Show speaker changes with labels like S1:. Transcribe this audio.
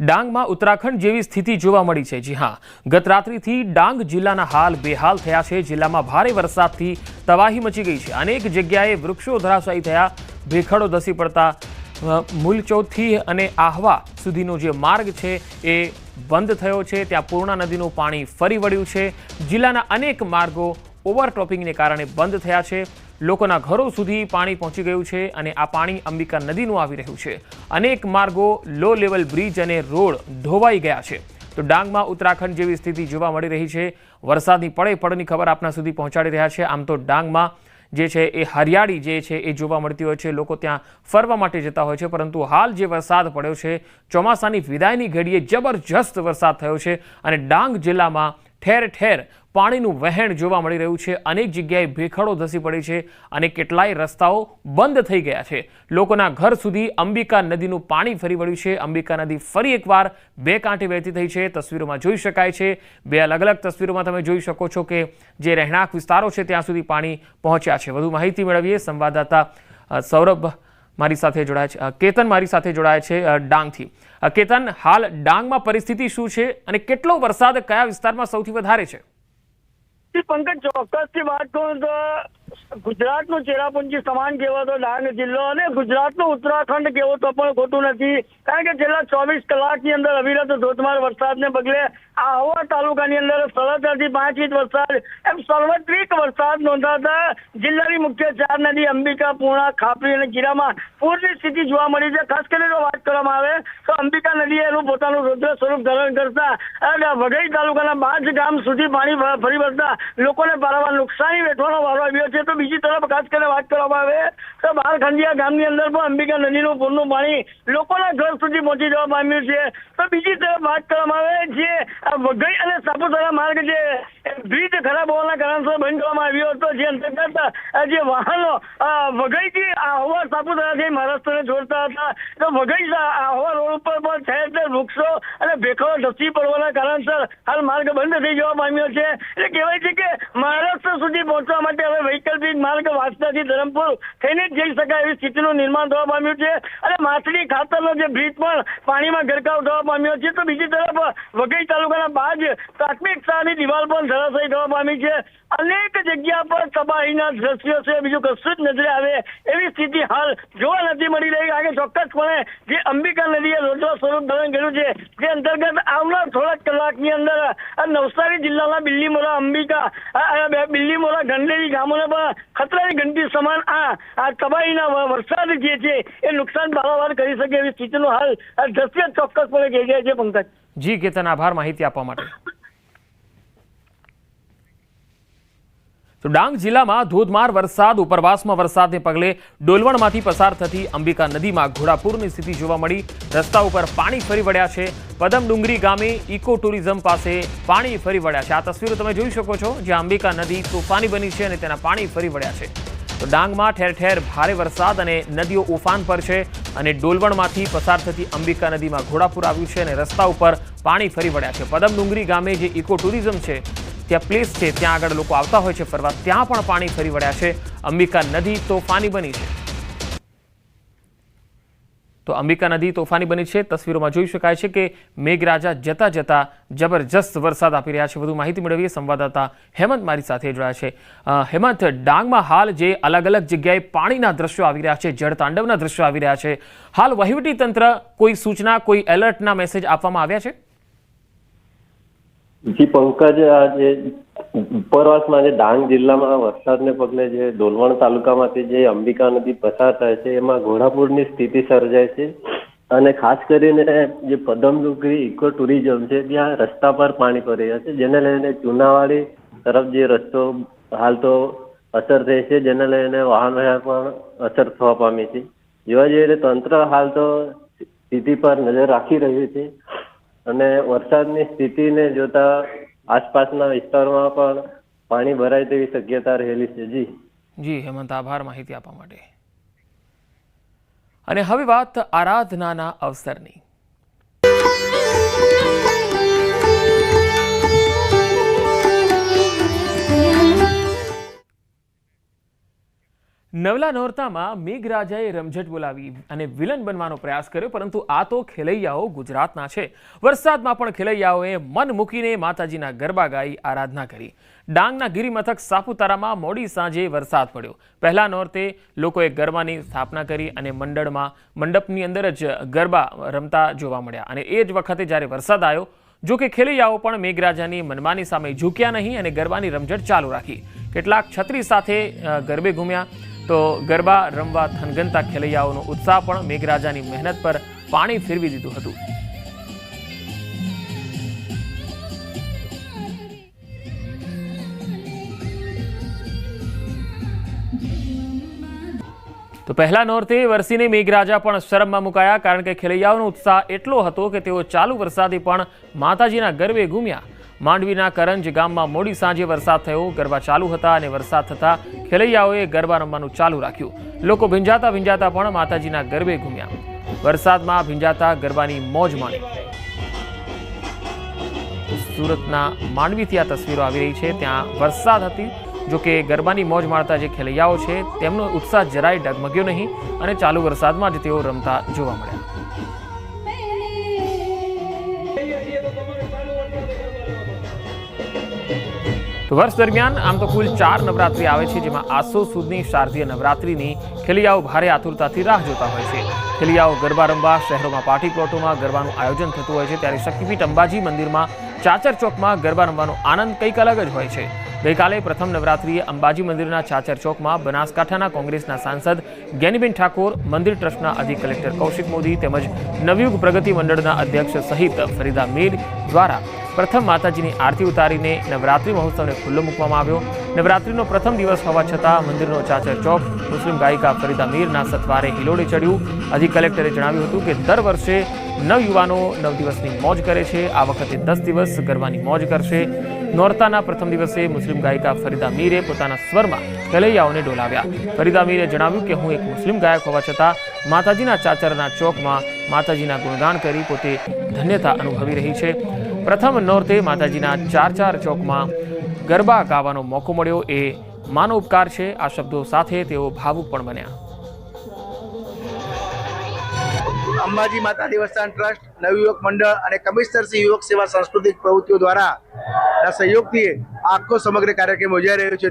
S1: ડાંગમાં ઉત્તરાખંડ જેવી સ્થિતિ જોવા મળી છે। જી હા, ગત રાત્રિથી ડાંગ જિલ્લાના હાલ બેહાલ થયા છે। જિલ્લામાં ભારે વરસાદથી તબાહી મચી ગઈ છે। અનેક જગ્યાએ વૃક્ષો ધરાશાયી થયા, ભેખડો ધસી પડતા મૂલચોથી અને આહવા સુધીનો જે માર્ગ છે એ બંધ થયો છે। ત્યાં પૂર્ણા નદીનું પાણી ફરી વળ્યું છે। જિલ્લાના અનેક માર્ગો ઓવરટોપિંગને કારણે બંધ થયા છે। લોકોના ઘરો સુધી પાણી પહોંચી ગયું છે અને આ પાણી અંબિકા નદીનું આવી રહ્યું છે। અનેક માર્ગો, લો લેવલ બ્રિજ અને રોડ ધોવાઈ ગયા છે। તો ડાંગમાં ઉત્તરાખંડ જેવી સ્થિતિ જોવા મળી રહી છે। વરસાદની પડે પડની ખબર આપના સુધી પહોંચાડી રહ્યા છે। આમ તો ડાંગમાં જે છે એ હરિયાળી જે છે એ જોવા મળતી હોય છે, લોકો ત્યાં ફરવા માટે જતા હોય છે, પરંતુ હાલ જે વરસાદ પડ્યો છે, ચોમાસાની વિદાયની ઘડીએ જબરજસ્ત વરસાદ થયો છે અને ડાંગ જિલ્લામાં ઠેર ઠેર પાણીનું વહેણ જોવા મળી રહ્યું છે। અનેક જગ્યાએ ભેખડો ધસી પડી છે અને કેટલાય રસ્તાઓ બંધ થઈ ગયા છે। લોકોના ઘર સુધી અંબિકા નદીનું પાણી ફરી વળ્યું છે। અંબિકા નદી ફરી એકવાર બે કાંઠે વહેતી થઈ છે। તસવીરોમાં જોઈ શકાય છે, બે અલગ અલગ તસવીરોમાં તમે જોઈ શકો છો કે જે રહેણાંક વિસ્તારો છે ત્યાં સુધી પાણી પહોંચ્યા છે। વધુ માહિતી મેળવીએ સંવાદદાતા સૌરભ મારી સાથે જોડાયા છે, કેતન મારી સાથે જોડાયા છે ડાંગથી। કેતન, હાલ ડાંગમાં પરિસ્થિતિ શું છે અને કેટલો વરસાદ કયા વિસ્તારમાં સૌથી વધારે છે?
S2: પંકજ, ચોક્કસથી વાત કરું તો ગુજરાતનું ચેરાપુંજી સમાન કહેવાતો ડાંગ જિલ્લો અને ગુજરાતનું ઉત્તરાખંડ કહેવો તો પણ ખોટું નથી, કારણ કે છેલ્લા 24 કલાકની અંદર અવિરત ધોધમાર વરસાદને પગલે આહવા તાલુકાની અંદર 7.5 થી 5 ઇંચ વરસાદ એમ સાર્વત્રિક વરસાદ નોંધાતા જિલ્લાની મુખ્ય 4 નદી અંબિકા, પૂર્ણા, ખાપરી અને ગીરામાં પૂરની સ્થિતિ જોવા મળી છે। ખાસ કરીને વાત કરવામાં આવે તો અંબિકા નદીએ એનું પોતાનું રૌદ્ર સ્વરૂપ ધારણ કરતા વઘઈ તાલુકાના 5 ગામ સુધી પાણી ફરી વળતા લોકોને પારાવાર નુકસાની વેઠવાનો વારો આવ્યો છે। તો બીજી તરફ ખાસ કરીને વાત કરવામાં આવે તો બારખંડિયા ગામની અંદર પણ અંબિકા નદીનું પૂરનું પાણી લોકોના ઘર સુધી પહોંચી જવા પામ્યું છે। તો બીજી તરફ વાત કરવામાં આવે જે વઘઈ અને સાપુતારા માર્ગ જે બ્રિજ ખરાબ હોવાના કારણસર બંધ કરવામાં આવ્યો હતો, જે અંતર્ગત જે વાહનો વઘઈથી આહવા સાપુતારાથી મહારાષ્ટ્રને જોડતા હતા, તો વઘઈ આહવા રોડ ઉપર પણ ઠેર ઠેર વૃક્ષો અને ભેખડો ધસી પડવાના કારણસર હાલ માર્ગ બંધ થઈ જવા પામ્યો છે। એટલે કહેવાય છે કે મહારાષ્ટ્ર સુધી પહોંચવા માટે હવે વૈકલ્પિક માર્ગ વાસદાથી ધરમપુર થઈને જ જઈ શકાય એવી સ્થિતિનું નિર્માણ થવા પામ્યું છે અને માછલી ખાતરનો જે બ્રિજ પણ પાણીમાં ગરકાવ થવા પામ્યો છે। તો બીજી તરફ વઘઈ તાલુકાના બાજ પ્રાથમિક શાળાની દિવાલ પણ ધરાશાયી થવા પામી છે। અનેક જગ્યા પર તબાહીના દ્રશ્યો છે, બીજું કશું જ નજરે આવે એવી સ્થિતિ હાલ જોવા નથી મળી રહી, કારણ કે ચોક્કસપણે જે અંબિકા નદીએ રૌદ્ર સ્વરૂપ ધારણ કર્યું છે, જે અંતર્ગત આવનાર થોડાક કલાકની અંદર નવસારી જિલ્લાના બિલ્લીમોરા, અંબિકા, બિલ્લીમોરા, ગંડેરી ગામોને પણ ખતરાની ઘંટી સમાન આ તબાહીના વરસાદ જે છે એ નુકસાન પારાવાર કરી શકે એવી સ્થિતિનું હાલ દ્રશ્ય ચોક્કસપણે કહી ગયા છે। પંકજ
S1: જી કેતન, આભાર માહિતી આપવા માટે। તો ડાંગ જિલ્લામાં ધોધમાર વરસાદ, ઉપરવાસમાં વરસાદને પગલે ડોલવણમાંથી પસાર થતી અંબિકા નદીમાં ઘોડાપૂરની સ્થિતિ જોવા મળી। રસ્તા ઉપર પાણી ફરી વળ્યા છે। પદમડુંગરી ગામે ઇકો ટુરિઝમ પાસે પાણી ફરી વળ્યા છે। આ તસવીરો તમે જોઈ શકો છો, જ્યાં અંબિકા નદી તોફાની બની છે અને તેના પાણી ફરી વળ્યા છે। તો ડાંગમાં ઠેર ઠેર ભારે વરસાદ અને નદીઓ ઉફાન પર છે અને ડોલવણમાંથી પસાર થતી અંબિકા નદીમાં ઘોડાપૂર આવ્યું છે અને રસ્તા ઉપર પાણી ફરી વળ્યા છે। પદમડુંગરી ગામે જે ઇકો ટુરિઝમ છે, ત્યાં પ્લેસ છે, ત્યાં આગળ લોકો આવતા હોય છે ફરવા, ત્યાં પણ પાણી ફરી વળ્યા છે। અંબિકા નદી તોફાની બની છે। તો અંબિકા નદી તોફાની બની છે। તસવીરોમાં જોઈ શકાય છે કે મેઘરાજા જતા જતા જબરજસ્ત વરસાદ આપી રહ્યા છે। વધુ માહિતી મેળવીએ સંવાદદાતા હેમંત મારી સાથે જોડાયા છે। હેમંત, ડાંગમાં હાલ જે અલગ અલગ જગ્યાએ પાણીના દ્રશ્યો આવી રહ્યા છે, જળતાંડવના દ્રશ્યો આવી રહ્યા છે, હાલ વહીવટી તંત્ર કોઈ સૂચના, કોઈ એલર્ટના મેસેજ આપવામાં આવ્યા છે?
S3: જી પંકજ, આજે ઉપરવાસમાં જે ડાંગ જિલ્લામાં વરસાદને પગલે જે ડોલવણ તાલુકામાંથી જે અંબિકા નદી પસાર થાય છે એમાં ઘોડાપૂરની સ્થિતિ સર્જાય છે અને ખાસ કરીને જે પદમડુંગરી ઇકો ટુરિઝમ છે ત્યાં રસ્તા પર પાણી પડી રહ્યા છે, જેને લઈને ચુનાવાડી તરફ જે રસ્તો હાલ તો અસર થઈ છે, જેને લઈને વાહન વ્યવહાર પણ અસર થવા પામી છે। જોવા જઈએ તો તંત્ર હાલ તો સ્થિતિ પર નજર રાખી રહ્યું છે અને વરસાદની સ્થિતિને જોતા આસપાસના વિસ્તારોમાં પણ પાણી ભરાય તેવી શક્યતા રહેલી છે।
S1: જી હેમંત, આભાર માહિતી આપવા માટે। અને હવે વાત આરાધનાના અવસરની। નવલા નોરતામાં મેઘરાજાએ રમઝટ બોલાવી અને વિલન બનવાનો પ્રયાસ કર્યો, પરંતુ આ તો ખેલૈયાઓ ગુજરાતના છે. વરસાદમાં પણ ખેલૈયાઓએ મન મૂકીને માતાજીના ગરબા ગાઈ આરાધના કરી. ડાંગના ગિરિમથક સાપુતારામાં મોડી સાંજે વરસાદ પડ્યો. પહેલા નોરતે લોકોએ ગરબાની સ્થાપના કરી અને મંડપની અંદર જ ગરબા રમતા જોવા મળ્યા. અને એ જ વખતે જ્યારે વરસાદ આવ્યો, જો કે ખેલૈયાઓ પણ મેઘરાજાની મનમાની સામે ઝૂક્યા નહીં અને ગરબાની રમઝટ ચાલુ રાખી. કેટલાક છત્રી સાથે ગરબે ઘૂમ્યા. તો ગરબા રમવા થનગનતા ખેલૈયાઓનો ઉત્સાહ પણ મેઘરાજાની મહેનત પર પાણી ફેરવી દીધું હતું. તો પહેલા નોરતે વરસીને મેઘરાજા પણ શરમમાં મુકાયા, કારણ કે ખેલૈયાઓનો ઉત્સાહ એટલો હતો કે તેઓ ચાલુ વરસાદે પણ માતાજીના ગરબે ઘૂમ્યા. માંડવીના કરંજ ગામમાં મોડી સાંજે વરસાદ થયો. ગરબા ચાલુ હતા અને વરસાદ થતાં ખેલૈયાઓએ ગરબા રમવાનું ચાલુ રાખ્યું. લોકો ભીંજાતા ભીંજાતા પણ માતાજીના ગરબે ઘૂમ્યા. વરસાદમાં ભીંજાતા ગરબાની મોજ માણી. સુરતના માંડવીથી આ તસવીરો આવી રહી છે. ત્યાં વરસાદ હતી, જો કે ગરબાની મોજ માણતા જે ખેલૈયાઓ છે તેમનો ઉત્સાહ જરાય ડગમગ્યો નહીં અને ચાલુ વરસાદમાં જ તેઓ રમતા જોવા મળ્યા. તો વર્ષ દરમિયાન આમ તો કુલ 4 નવરાત્રિ આવે છે, જેમાં આસો સુદની શારદીય નવરાત્રિની ખેલૈયાઓ ભારે આતુરતાથી રાહ જોતા હોય છે. ખેલૈયાઓ ગરબા રમવા શહેરોમાં પાર્ટી પ્લોટોમાં ગરબાનું આયોજન થતું હોય છે, ત્યારે શક્તિપીઠ અંબાજી મંદિરમાં ચાચર ચોકમાં ગરબા રમવાનો આનંદ કંઈક અલગ જ હોય છે. ગઈકાલે પ્રથમ નવરાત્રિએ અંબાજી મંદિરના ચાચર ચોકમાં બનાસકાંઠાના કોંગ્રેસના સાંસદ જ્ઞાનીબેન ઠાકોર, મંદિર ટ્રસ્ટના અધિક કલેક્ટર કૌશિક મોદી તેમજ નવયુગ પ્રગતિ મંડળના અધ્યક્ષ સહિત ફરીદા મીર દ્વારા પ્રથમ માતાજીની આરતી ઉતારીને નવરાત્રિ મહોત્સવને ખુલ્લો મૂકવામાં આવ્યો. નવરાત્રિનો પ્રથમ દિવસ હોવા છતાં મંદિરનો ચાચર ચોક મુસ્લિમ ગાયિકા ફરીદા મીરના સથવારે હિલોડે ચડ્યું. અધિક કલેક્ટરે જણાવ્યું હતું કે દર વર્ષે નવયુવાનો 9 દિવસની મોજ કરે છે. આ વખતે 10 દિવસ ગરબાની મોજ કરશે. નોરતાના પ્રથમ દિવસે મુસ્લિમ ગાયિકા ફરીદા મીરે પોતાના સ્વરમાં ખેલૈયાઓને ડોલાવ્યા. ફરીદા મીરે જણાવ્યું કે હું એક મુસ્લિમ ગાયક હોવા છતાં માતાજીના ચાચરના ચોકમાં માતાજીના ગુણગાન કરી પોતે ધન્યતા અનુભવી રહી છે. પ્રથમ નોરતે માતાજીના ચાર ચોકમાં ગરબા ગાવાનો મોકો મળ્યો એ માનો ઉપકાર છે. આ શબ્દો સાથે તેઓ ભાવુક પણ બન્યા.
S4: અંબાજી માતા દેવસ્થાન ટ્રસ્ટ, નવયુવક મંડળ અને કમિશનર શ્રી યુવક સેવા સાંસ્કૃતિક પ્રવૃત્તિઓ દ્વારા સહયોગથી આખો સમગ્ર કાર્યક્રમ યોજાઈ રહ્યો છે.